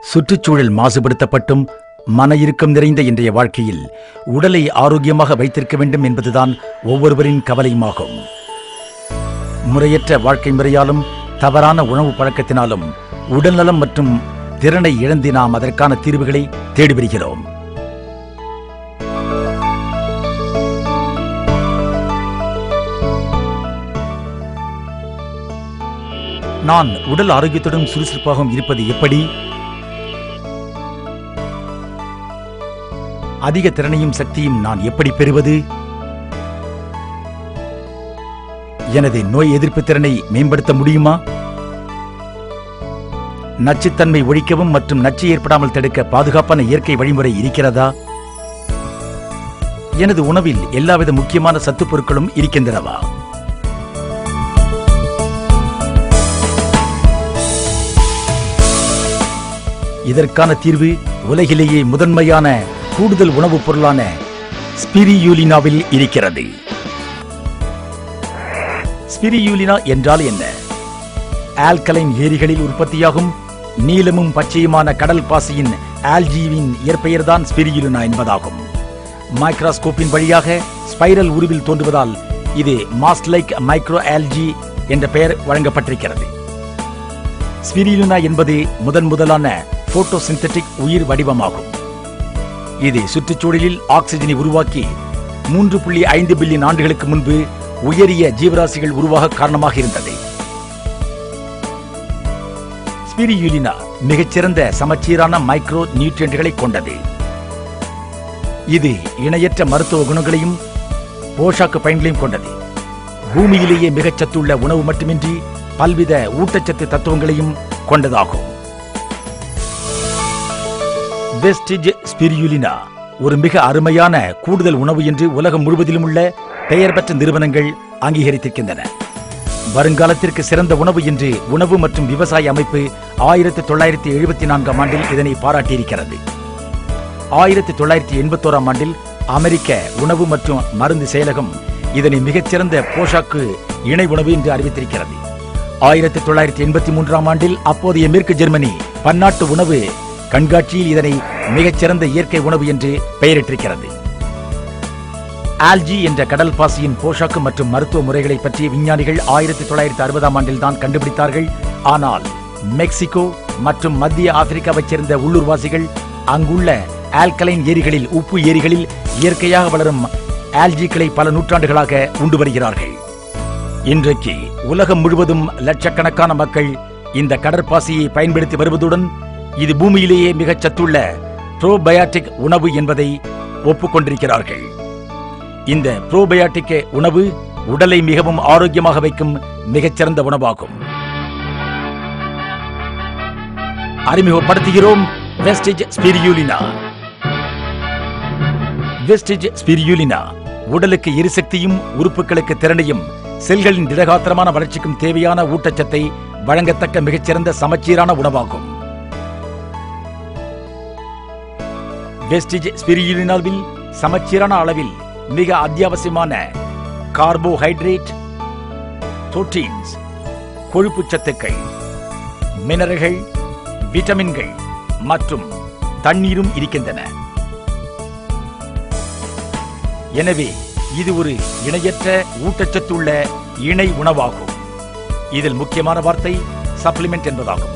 சுற்றுச்சூழல் மாசுபடுத்தப்பட்டும் மன இறுக்கம் நிறைந்த இன்றைய வாழ்க்கையில் உடலை ஆரோக்கியமாக வைத்திருக்க வேண்டும் என்பதுதான் ஒவ்வொருவரின் கவலையுமாகும். முறையற்ற வாழ்க்கை முறையாலும் தவறான உணவு பழக்கத்தினாலும் உடல்நலம் மற்றும் திறனை இழந்து நாம் அதற்கான தீர்வுகளை தேடி வருகிறோம். நான் உடல் ஆரோக்கியத்துடன் சுறுசுறுப்பாகவும் இருப்பது எப்படி? அதிக திறனையும் சக்தியும் நான் எப்படி பெறுவது? எனது நோய் எதிர்ப்பு திறனை மேம்படுத்த முடியுமா? நச்சுத்தன்மை ஒழிக்கவும் மற்றும் நச்சு ஏற்படாமல் தடுக்க பாதுகாப்பான இயற்கை வழிமுறை இருக்கிறதா? எனது உணவில் எல்லாவித முக்கியமான சத்துப் பொருட்களும் இருக்கின்றனவா? இதற்கான தீர்வு உலகிலேயே முதன்மையான கூடுதல் உணவுப் பொருளான ஸ்பிரியூலினாவில் இருக்கிறது. ஸ்பிரியூலினா என்றால் என்ன? ஆல்கலைன் ஏரிகளில் உற்பத்தியாகும் நீலமும் பச்சையுமான கடல் பாசியின் ஆல்ஜிவின் இயற்பெயர்தான் ஸ்பிரியூலினா என்பதாகும். மைக்ரோஸ்கோப்பின் வழியாக ஸ்பைரல் உருவில் தோன்றுவதால் இது மாஸ்ட் லைக் மைக்ரோ ஆல்ஜி என்ற பெயர் வழங்கப்பட்டிருக்கிறது. ஸ்பிரியூலினா என்பது முதலான போட்டோசிந்தெட்டிக் உயிர் வடிவமாகும். இது சுற்றுச்சூழலில் ஆக்சிஜனை உருவாக்கி 3.5 பில்லியன் ஆண்டுகளுக்கு முன்பு உயரிய ஜீவராசிகள் உருவாக காரணமாக இருந்தது. ஸ்பிரியூலினா மிகச்சிறந்த சமச்சீரான மைக்ரோ நியூட்ரியன்ட்களை கொண்டது. இது இணையற்ற மருத்துவ குணங்களையும் போஷாக்கு பயன்களையும் கொண்டது. பூமியிலேயே மிகச்சத்துள்ள உணவு மட்டுமின்றி பல்வித ஊட்டச்சத்து தத்துவங்களையும் கொண்டதாகும். வெஸ்டிஜ் ஸ்பிரியூலினா ஒரு மிக அருமையான கூடுதல் உணவு என்று உலகம் முழுவதிலும் உள்ள பெயர் பெற்ற நிறுவனங்கள் அங்கீகரித்திருக்கின்றன. வருங்காலத்திற்கு சிறந்த உணவு என்று உணவு மற்றும் விவசாய அமைப்பு 1974 ஆண்டில் இதனை பாராட்டியிருக்கிறது. 1981 ஆண்டில் அமெரிக்க உணவு மற்றும் மருந்து செயலகம் இதனை மிகச்சிறந்த போஷாக்கு இணை உணவு என்று அறிவித்திருக்கிறது. 1983 ஆண்டில் அப்போதைய மேற்கு ஜெர்மனி பன்னாட்டு உணவு கண்காட்சியில் இதனை மிகச்சிறந்த இயற்கை உணவு என்று பெயரிட்டிருக்கிறது. ஆல்ஜி என்ற கடல் பாசியின் போஷாக்கு மற்றும் மருத்துவ முறைகளை பற்றிய விஞ்ஞானிகள் 1960 ஆண்டில் தான் கண்டுபிடித்தார்கள். ஆனால் மெக்சிகோ மற்றும் மத்திய ஆப்பிரிக்காவைச் சேர்ந்த உள்ளூர்வாசிகள் அங்குள்ள ஆல்கலைன் ஏரிகளில் உப்பு ஏரிகளில் இயற்கையாக வளரும் ஆல்ஜிக்களை பல நூற்றாண்டுகளாக உண்டு வருகிறார்கள். இன்றைக்கு உலகம் முழுவதும் லட்சக்கணக்கான மக்கள் இந்த கடற்பாசியை பயன்படுத்தி வருவதுடன் இது பூமியிலேயே மிகச் சத்துள்ள புரோபயாட்டிக் உணவு என்பதை ஒப்புக்கொண்டிருக்கிறார்கள். இந்த புரோபயாட்டிக் உணவு உடலை மிகவும் ஆரோக்கியமாக வைக்கும் மிகச்சிறந்த உணவாகும். அறிமுகப்படுத்துகிறோம் வெஸ்டிஜ் ஸ்பிரியூலினா. வெஸ்டிஜ் ஸ்பிரியூலினா உடலுக்கு எரிசக்தியும் உறுப்புகளுக்கு திறனையும் செல்களின் திடகாத்திரமான வளர்ச்சிக்கும் தேவையான ஊட்டச்சத்தை வழங்கத்தக்க மிகச்சிறந்த சமச்சீரான உணவாகும். வெஸ்டிஜ் ஸ்பிரியூலினாவில் சமச்சீரான அளவில் மிக அத்தியாவசியமான கார்போஹைட்ரேட், புரோட்டீன்ஸ், கொழுப்பு சத்துக்கள், மினரல்கள், விட்டமின்கள் மற்றும் தண்ணீரும் இருக்கின்றன. எனவே இது ஒரு இணையற்ற ஊட்டச்சத்துள்ள இணை உணவாகும். இதில் முக்கியமான வார்த்தை சப்ளிமெண்ட் என்பதாகும்.